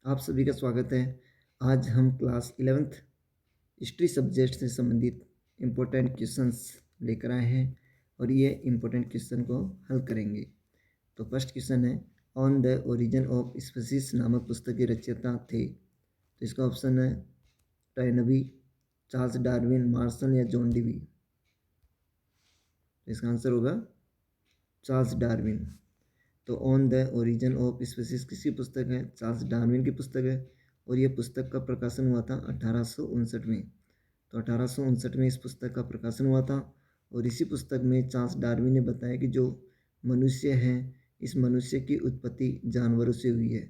आप सभी का स्वागत है। आज हम क्लास 11th हिस्ट्री सब्जेक्ट से संबंधित इम्पोर्टेंट क्वेश्चंस लेकर आए हैं और ये इम्पोर्टेंट क्वेश्चन को हल करेंगे। तो फर्स्ट क्वेश्चन है, on the origin of species नामक पुस्तक के रचयिता थे। तो इसका ऑप्शन है टॉयनबी, चार्ल्स डार्विन, मार्शल या जॉन डीवी। इसका आंसर होगा चार्ल्स डार्विन। तो on the origin of species किसकी पुस्तक है? चार्ल्स डार्विन की पुस्तक है और ये पुस्तक का प्रकाशन हुआ था 1859 में। तो 1859 में इस पुस्तक का प्रकाशन हुआ था और इसी पुस्तक में चार्ल्स डार्विन ने बताया कि जो मनुष्य है, इस मनुष्य की उत्पत्ति जानवरों से हुई है।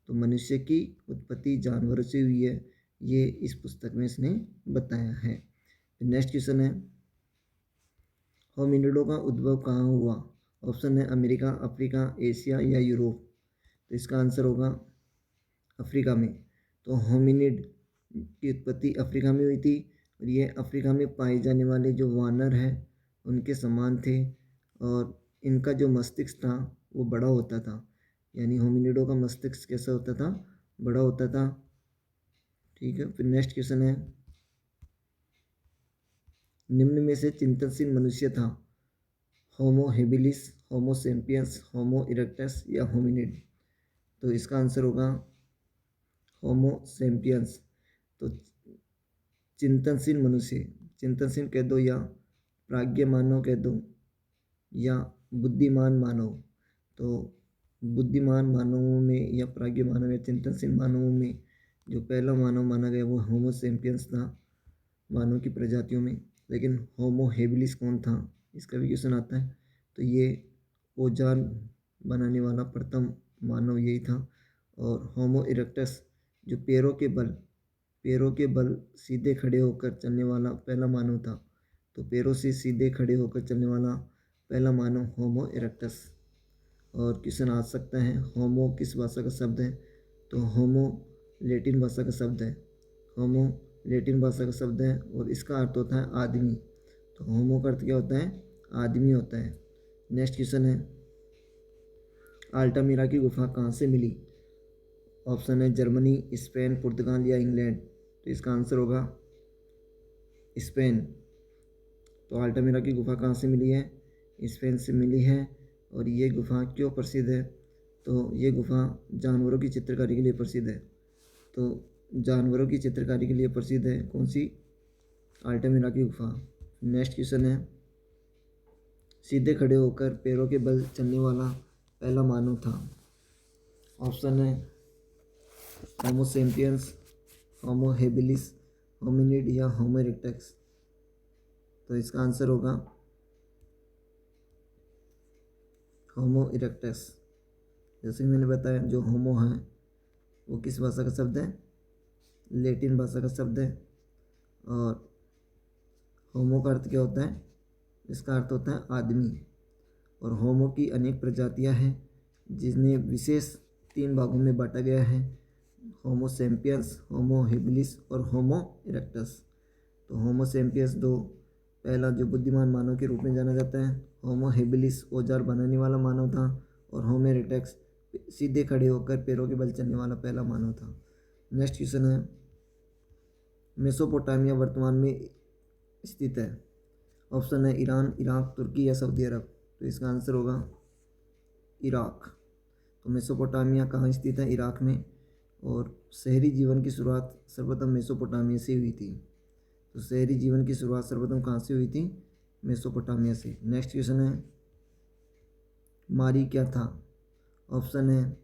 तो मनुष्य की उत्पत्ति जानवरों से हुई है, ये इस पुस्तक में इसने बताया है। नेक्स्ट क्वेश्चन है, होमिनिडों का उद्भव कहाँ हुआ? ऑप्शन है अमेरिका, अफ्रीका, एशिया या यूरोप। तो इसका आंसर होगा अफ्रीका में। तो होमिनिड की उत्पत्ति अफ्रीका में हुई थी और ये अफ्रीका में पाए जाने वाले जो वानर हैं उनके समान थे और इनका जो मस्तिष्क था वो बड़ा होता था। यानी होमिनिडों का मस्तिष्क कैसा होता था? बड़ा होता था। ठीक है, फिर नेक्स्ट क्वेश्चन है, निम्न में से चिंतनशील मनुष्य था? होमो हेबिलिस, होमो सेपियंस, होमो इरेक्टस या होमिनिड। तो इसका आंसर होगा होमो सेपियंस। तो चिंतनशील मनुष्य, चिंतनशील कह दो या प्राज्ञ मानव कह दो या बुद्धिमान मानव। तो बुद्धिमान मानवों में या प्राज्ञ मानव या चिंतनशील मानवों में जो पहला मानव माना गया वो होमो सेपियंस था मानव की प्रजातियों में। लेकिन होमो हेबिलिस कौन था, इसका भी क्वेश्चन आता है। तो ये औजार बनाने वाला प्रथम मानव यही था। और होमो इरेक्टस जो पैरों के बल सीधे खड़े होकर चलने वाला पहला मानव था। तो पैरों से सीधे खड़े होकर चलने वाला पहला मानव होमो इरेक्टस। और क्वेश्चन आ सकता है, होमो किस भाषा का शब्द है? तो होमो लैटिन भाषा का शब्द है। होमो लैटिन भाषा का शब्द है और इसका अर्थ होता है आदमी। तो होमो का अर्थ क्या होता है? आदमी होता है। नेक्स्ट क्वेश्चन है, अल्टामिरा की गुफा कहाँ से मिली? ऑप्शन है जर्मनी, स्पेन, पुर्तगाल या इंग्लैंड। तो इसका आंसर होगा स्पेन। तो अल्टामिरा की गुफा कहाँ से मिली है? स्पेन से मिली है। और ये गुफा क्यों प्रसिद्ध है? तो ये गुफा जानवरों की चित्रकारी के लिए प्रसिद्ध है। तो जानवरों की चित्रकारी के लिए प्रसिद्ध है कौन सी? अल्टामिरा की गुफा। नेक्स्ट क्वेश्चन है, सीधे खड़े होकर पैरों के बल चलने वाला पहला मानव था? ऑप्शन है होमो सेपियंस, होमो हेबिलिस, होमिनिड या होमो इरेक्टस। तो इसका आंसर होगा होमो इरेक्टस। जैसे कि मैंने बताया, जो होमो है वो किस भाषा का शब्द है? लैटिन भाषा का शब्द है। और होमो का अर्थ क्या होता है? इसका अर्थ होता है आदमी। और होमो की अनेक प्रजातियां हैं जिन्हें विशेष 3 भागों में बांटा गया है, होमो सेपियंस, होमो हेबिलिस और होमो इरेक्टस। तो होमो सेपियंस दो, पहला जो बुद्धिमान मानव के रूप में जाना जाता है। होमो हेबिलिस औजार बनाने वाला मानव था और होमो इरेक्टस सीधे खड़े होकर पैरों के बल चलने वाला पहला मानव था। नेक्स्ट क्वेश्चन है, मेसोपोटामिया वर्तमान में स्थित है? ऑप्शन है ईरान, इराक, तुर्की या सऊदी अरब। तो इसका आंसर होगा इराक। तो मेसोपोटामिया कहाँ स्थित है? इराक में। और शहरी जीवन की शुरुआत सर्वप्रथम मेसोपोटामिया से हुई थी। तो शहरी जीवन की शुरुआत सर्वप्रथम कहाँ से हुई थी? मेसोपोटामिया से। नेक्स्ट क्वेश्चन है, मारी क्या था? ऑप्शन है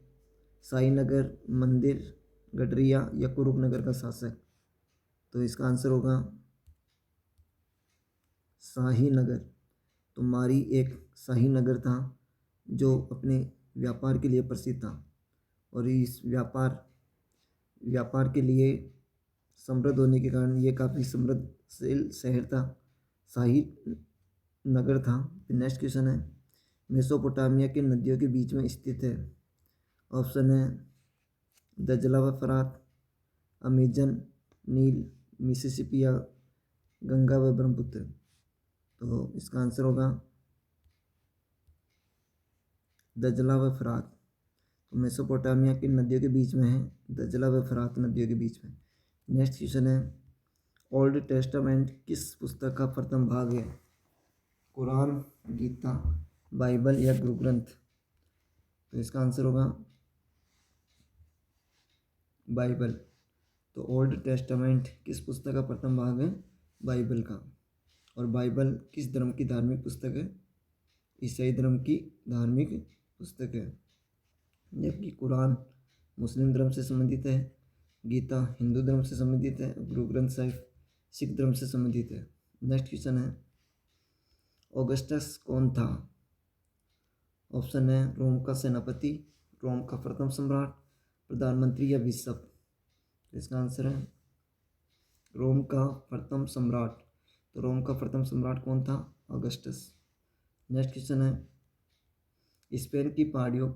साईनगर, मंदिर, गडरिया या कुरुकनगर का शासक। तो इसका आंसर होगा शाही नगर। तो मारी एक शाही नगर था जो अपने व्यापार के लिए प्रसिद्ध था और इस व्यापार के लिए समृद्ध होने के कारण ये काफ़ी समृद्धशील शहर था, शाही नगर था। नेक्स्ट क्वेश्चन है, मेसोपोटामिया के नदियों के बीच में स्थित है? ऑप्शन है दजला व फरात, अमेजन, नील, मिसिसिपी या गंगा व ब्रह्मपुत्र। तो इसका आंसर होगा दजला व फरात। तो मेसोपोटामिया किन नदियों के बीच में है? दजला व फरात नदियों के बीच में। नेक्स्ट क्वेश्चन है, ओल्ड टेस्टामेंट किस पुस्तक का प्रथम भाग है? कुरान, गीता, बाइबल या गुरु ग्रंथ? तो इसका आंसर होगा बाइबल। तो ओल्ड टेस्टामेंट किस पुस्तक का प्रथम भाग है? बाइबल का। और बाइबल किस धर्म की धार्मिक पुस्तक है? ईसाई धर्म की धार्मिक पुस्तक है। जबकि कुरान मुस्लिम धर्म से संबंधित है, गीता हिंदू धर्म से संबंधित है, गुरु ग्रंथ साहिब सिख धर्म से संबंधित है। नेक्स्ट क्वेश्चन है, ऑगस्टस कौन था? ऑप्शन है रोम का सेनापति, रोम का प्रथम सम्राट, प्रधानमंत्री या बिशप? इसका आंसर है रोम का प्रथम सम्राट। तो रोम का प्रथम सम्राट कौन था? ऑगस्टस। नेक्स्ट क्वेश्चन है, स्पेन की पहाड़ियों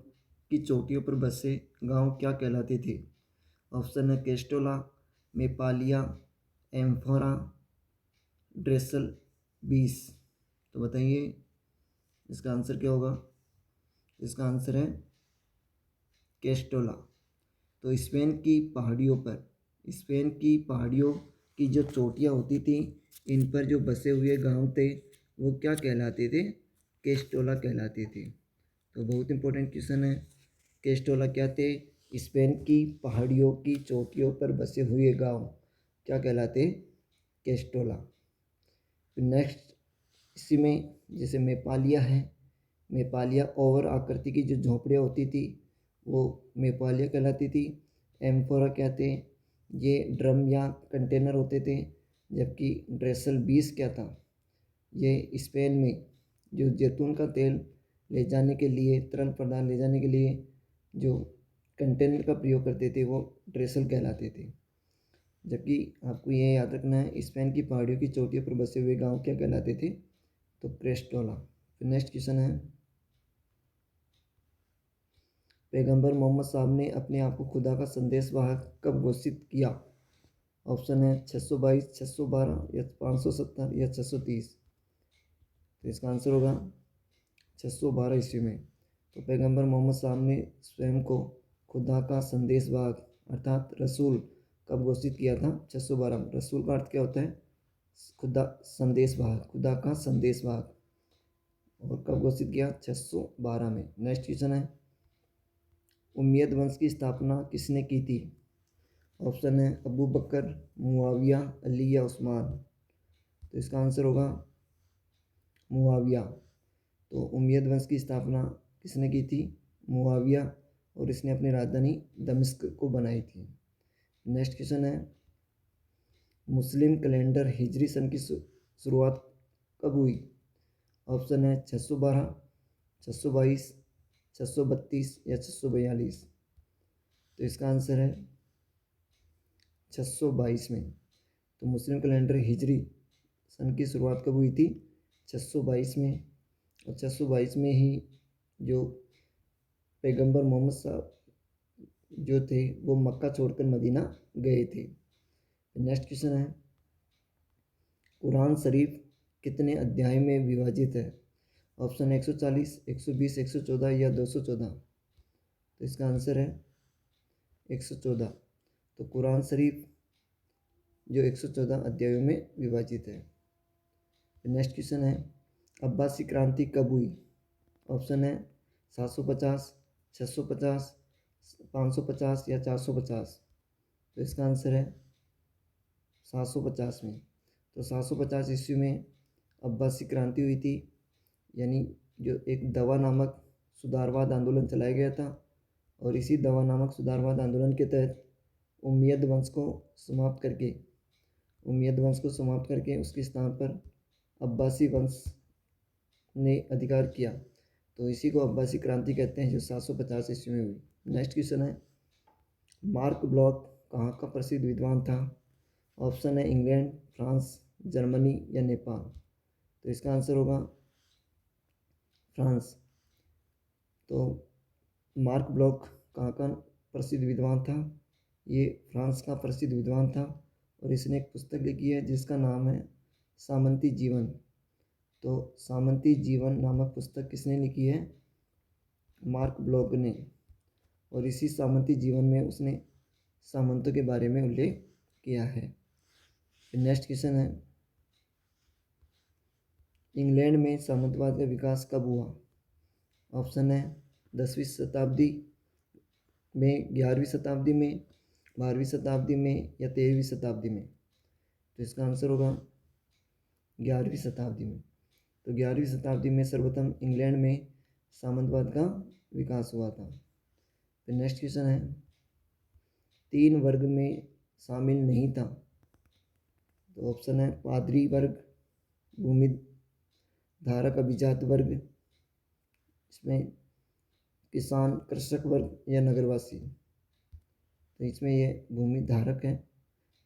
की चोटियों पर बसे गांव क्या कहलाते थे? ऑप्शन है केस्टोला, मेपालिया, एम्फोरा, ड्रेसल बीस। तो बताइए इसका आंसर क्या होगा? इसका आंसर है केस्टोला। तो स्पेन की पहाड़ियों की जो चोटियाँ होती थी, इन पर जो बसे हुए गांव थे वो क्या कहलाते थे? केस्टोला कहलाते थे। तो बहुत इंपॉर्टेंट क्वेश्चन है, केस्टोला क्या थे? स्पेन की पहाड़ियों की चोटियों पर बसे हुए गांव क्या कहलाते? केस्टोला। नेक्स्ट इसी में जैसे मेपालिया है, मेपालिया ओवर आकृति की जो झोंपड़ियाँ होती थी वो मेपालिया कहलाती थी। एम्फोरा क्या थे? ये ड्रम या कंटेनर होते थे। जबकि ड्रेसल बीस क्या था? ये स्पेन में जो जैतून का तेल ले जाने के लिए, तरल पदार्थ ले जाने के लिए जो कंटेनर का प्रयोग करते थे वो ड्रेसल कहलाते थे। जबकि आपको ये याद रखना है, स्पेन की पहाड़ियों की चोटियों पर बसे हुए गांव क्या कहलाते थे? तो क्रेस्टोला। फिर नेक्स्ट क्वेश्चन है, पैगंबर मोहम्मद साहब ने अपने आप को खुदा का संदेशवाहक कब घोषित किया? ऑप्शन है 622, 612 या 570 या 630? तो इसका आंसर होगा 612 ईस्वी में। तो पैगंबर मोहम्मद साहब ने स्वयं को खुदा का संदेशवाहक अर्थात रसूल कब घोषित किया था? 612 में। रसूल का अर्थ क्या होता है? खुदा संदेशवाहक, खुदा का संदेशवाहक। और कब घोषित किया? 612 में। नेक्स्ट क्वेश्चन है, उम्मयद वंश की स्थापना किसने की थी? ऑप्शन है अबू बकर, मुआविया, अली या उस्मान? तो इसका आंसर होगा मुआविया। तो उम्मयद वंश की स्थापना किसने की थी? मुआविया। और इसने अपनी राजधानी दमिश्क को बनाई थी। नेक्स्ट क्वेश्चन है, मुस्लिम कैलेंडर हिजरी सन की शुरुआत कब हुई? ऑप्शन है 612, 622, 632 या 642? तो इसका आंसर है 622 में। तो मुस्लिम कैलेंडर हिजरी सन की शुरुआत कब हुई थी? 622 में। और 622 में ही जो पैगंबर मोहम्मद साहब जो थे वो मक्का छोड़कर मदीना गए थे। नेक्स्ट क्वेश्चन है, कुरान शरीफ कितने अध्याय में विभाजित है? ऑप्शन 140, 120, 114 या 214? तो इसका आंसर है 114। तो कुरान शरीफ जो 114 अध्यायों में विभाजित है। नेक्स्ट क्वेश्चन है, अब्बासी क्रांति कब हुई? ऑप्शन है 750, 650, 550 या 450? तो इसका आंसर है 750 में। तो 750 ईस्वी में अब्बासी क्रांति हुई थी, यानी जो एक दवा नामक सुधारवाद आंदोलन चलाया गया था। और इसी दवा नामक सुधारवाद आंदोलन के तहत उम्मयद वंश को समाप्त करके उसके स्थान पर अब्बासी वंश ने अधिकार किया। तो इसी को अब्बासी क्रांति कहते हैं, जो 750 ईस्वी में हुई। नेक्स्ट क्वेश्चन है, मार्क ब्लॉक कहाँ का प्रसिद्ध विद्वान था? ऑप्शन है इंग्लैंड, फ्रांस, जर्मनी या नेपाल? तो इसका आंसर होगा फ्रांस। तो मार्क ब्लॉक कहाँ का प्रसिद्ध विद्वान था? ये फ्रांस का प्रसिद्ध विद्वान था। और इसने एक पुस्तक लिखी है जिसका नाम है सामंती जीवन। तो सामंती जीवन नामक पुस्तक किसने लिखी है? मार्क ब्लॉक ने। और इसी सामंती जीवन में उसने सामंतों के बारे में उल्लेख किया है। नेक्स्ट क्वेश्चन है, इंग्लैंड में सामंतवाद का विकास कब हुआ? ऑप्शन है 10वीं शताब्दी में, 11वीं शताब्दी में, 12वीं शताब्दी में या 13वीं शताब्दी में। तो इसका आंसर होगा 11वीं शताब्दी में। तो 11वीं शताब्दी में सर्वप्रथम इंग्लैंड में सामंतवाद का विकास हुआ था। फिर नेक्स्ट क्वेश्चन है, 3 वर्ग में शामिल नहीं था। तो ऑप्शन है पादरी वर्ग, भूमि धारक अभिजात वर्ग, इसमें किसान कृषक वर्ग या नगरवासी। तो इसमें ये भूमि धारक है,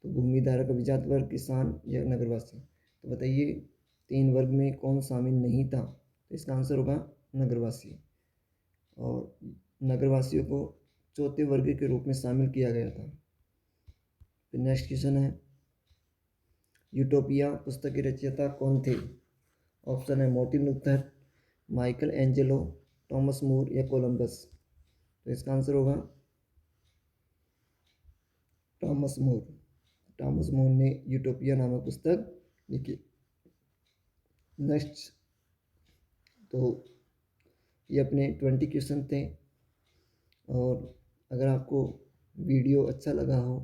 तो भूमि धारक अभिजात वर्ग, किसान या नगरवासी। तो बताइए 3 वर्ग में कौन शामिल नहीं था? तो इसका आंसर होगा नगरवासी। और नगरवासियों को चौथे वर्ग के रूप में शामिल किया गया था। फिर नेक्स्ट क्वेश्चन है, यूटोपिया पुस्तक के रचयिता कौन थे? ऑप्शन है Martin Luther, Michael Angelo, Thomas More या कोलंबस। तो इसका आंसर होगा थॉमस मोर। थॉमस मोर ने यूटोपिया नामक पुस्तक लिखी। नेक्स्ट, तो ये अपने 20 क्वेश्चन थे। और अगर आपको वीडियो अच्छा लगा हो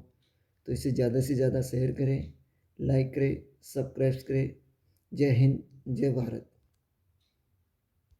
तो इसे ज़्यादा से ज़्यादा शेयर करें, लाइक करें, सब्सक्राइब करें। जय हिंद, जय भारत।